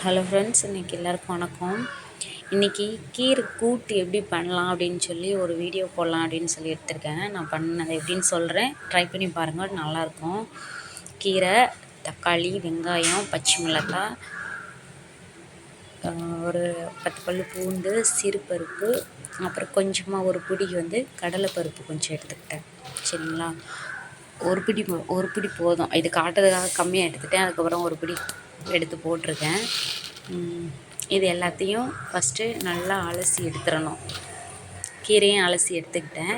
Hello friends, இன்றைக்கி எல்லாருக்கும் வணக்கம். இன்றைக்கி கீரை கூட்டு எப்படி பண்ணலாம் அப்படின்னு சொல்லி ஒரு வீடியோ போடலாம் அப்படின்னு சொல்லி எடுத்திருக்கேன். நான் பண்ணது எப்படின்னு சொல்கிறேன், ட்ரை பண்ணி பாருங்கள், நல்லாயிருக்கும். கீரை, தக்காளி, வெங்காயம், பச்சை மிளகாய், ஒரு 10 பல் பூண்டு, சிறுபருப்பு, அப்புறம் கொஞ்சமாக ஒரு பிடி கடலைப்பருப்பு கொஞ்சம் எடுத்துக்கிட்டேன். சரிங்களா, ஒரு பிடி போதும். இது காட்டுறதுக்காக கம்மியாக எடுத்துகிட்டேன். அதுக்கப்புறம் ஒரு பிடி எடுத்து போட்டிருக்கேன். இது எல்லாத்தையும் ஃபஸ்ட்டு நல்லா அலசி எடுத்துடணும். கீரையும் அலசி எடுத்துக்கிட்டேன்.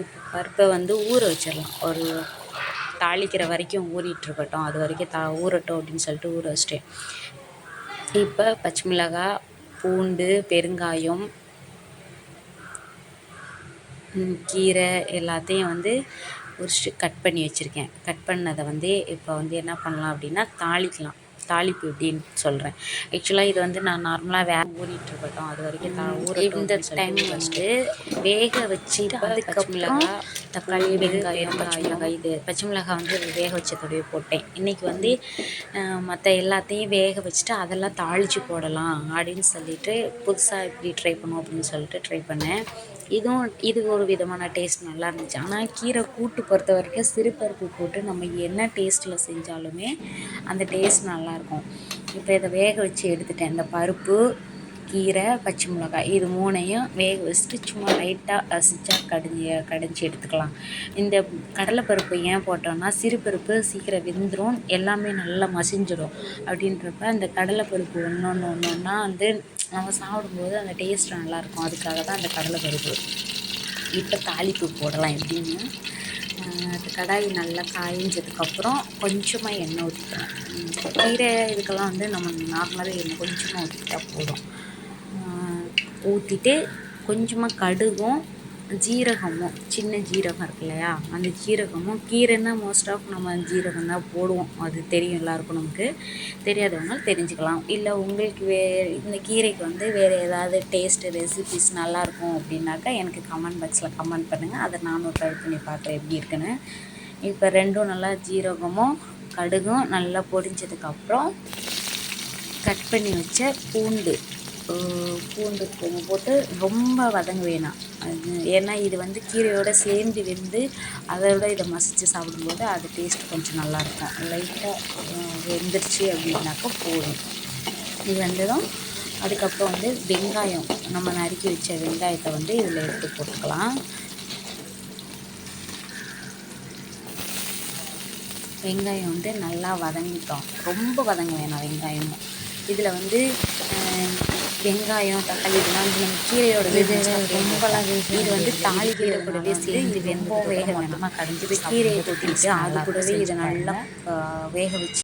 இப்போ பருப்பை ஊற வச்சிடலாம். ஒரு தாளிக்கிற வரைக்கும் ஊறிட்டுருக்கட்டும். அது வரைக்கும் ஊறட்டும் அப்படின்னு சொல்லிட்டு ஊற வச்சிட்டேன். இப்போ பச்சை மிளகாய், பூண்டு, பெருங்காயம், கீரை எல்லாத்தையும் உரிச்சிட்டு கட் பண்ணி வச்சுருக்கேன். கட் பண்ணதை இப்போ என்ன பண்ணலாம் அப்படின்னா தாளிக்கலாம். தாளிப்பு எப்படின்னு சொல்கிறேன். ஆக்சுவலாக இது நான் நார்மலாக ஊறிட்டுருக்கட்டும். அது வரைக்கும் இந்த டைம் வேக வச்சுட்டு அதுக்கப்புறம் தக்காளி, வெங்காயம், பச்சை மிளகாய், இது பச்சை மிளகாய் வேக வச்சதோடய போட்டேன். இன்றைக்கி மற்ற எல்லாத்தையும் வேக வச்சுட்டு அதெல்லாம் தாளித்து போடலாம் அப்படின்னு சொல்லிட்டு புதுசாக இப்படி ட்ரை பண்ணுவோம் அப்படின்னு சொல்லிட்டு ட்ரை பண்ணேன். இது ஒரு விதமான டேஸ்ட் நல்லா இருந்துச்சு. ஆனால் கீரை கூட்டு பொறுத்த வரைக்கும் சிறுபருப்பு போட்டு நம்ம என்ன டேஸ்ட்டில் செஞ்சாலுமே அந்த டேஸ்ட் நல்லாயிருக்கும். இப்போ இதை வேக வச்சு எடுத்துட்டேன். இந்த பருப்பு, கீரை, பச்சை மிளகாய் இது மூணையும் வேக வச்சுட்டு சும்மா லைட்டாக ரசிச்சா கடைஞ்சி எடுத்துக்கலாம். இந்த கடலைப்பருப்பு ஏன் போட்டோம்னா சிறுபருப்பு சீக்கிரம் வெந்துடும், எல்லாமே நல்லா மசிஞ்சிடும். அப்படின்றப்ப அந்த கடலைப்பருப்பு ஒன்றா நம்ம சாப்பிடும்போது அந்த டேஸ்ட் நல்லாயிருக்கும். அதுக்காக தான் அந்த கடலைப்பருப்பு. இப்போ தாளிப்பு போடலாம். எப்படின்னா கடாய் நல்லா காய்ஞ்சதுக்கப்புறம் கொஞ்சமாக எண்ணெய் ஊற்றிக்கலாம். கீரை இதுக்கெல்லாம் நம்ம நார்மலாகவே எண்ணெய் கொஞ்சமாக ஊற்றிக்கிட்டா போதும். ஊற்றிட்டு கொஞ்சமாக கடுகும், ஜீரகமும், சின்ன ஜீரகம் இருக்கு இல்லையா, அந்த ஜீரகமும், கீரைன்னா மோஸ்ட் ஆஃப் நம்ம ஜீரகம் தான் போடுவோம். அது தெரியும் எல்லாருக்கும். நமக்கு தெரியாதவங்க தெரிஞ்சுக்கலாம். இல்லை உங்களுக்கு இந்த கீரைக்கு வேறு ஏதாவது டேஸ்ட்டு ரெசிபிஸ் நல்லாயிருக்கும் அப்படின்னாக்கா எனக்கு கமெண்ட் பாக்ஸில் கமெண்ட் பண்ணுங்கள். அதை நானும் ட்ரை பண்ணி பார்க்குறேன் எப்படி இருக்குன்னு. இப்போ ரெண்டும் நல்லா ஜீரகமும் கடுகும் நல்லா பொரிஞ்சதுக்கப்புறம் கட் பண்ணி வச்ச பூண்டு கொஞ்சம் போட்டு ரொம்ப வதங்க வேணாம். ஏன்னா இது கீரையோடு சேர்ந்து வெந்து அதோட இதை மசித்து சாப்பிடும்போது அது டேஸ்ட் கொஞ்சம் நல்லாயிருக்கும். லைட்டாக வெந்துருச்சு அப்படின்னாக்கா போதும். இது வந்ததும் அதுக்கப்புறம் வெங்காயம், நம்ம நறுக்கி வச்ச வெங்காயத்தை இதில் எடுத்து போட்டுக்கலாம். வெங்காயம் நல்லா வதங்கிட்டோம். ரொம்ப வதங்க வேணாம் வெங்காயமும். இதில் வெங்காயம், தக்காளி இதெல்லாம் நம்ம கீரையோட ரொம்பலாம் இது தாளிக்கிற கூடவே சேர்ந்து இது ரொம்ப வேக வேணாமா கடைஞ்சி கீரையை தொட்டிட்டு அது கூடவே இதை நல்லா வேக வச்சு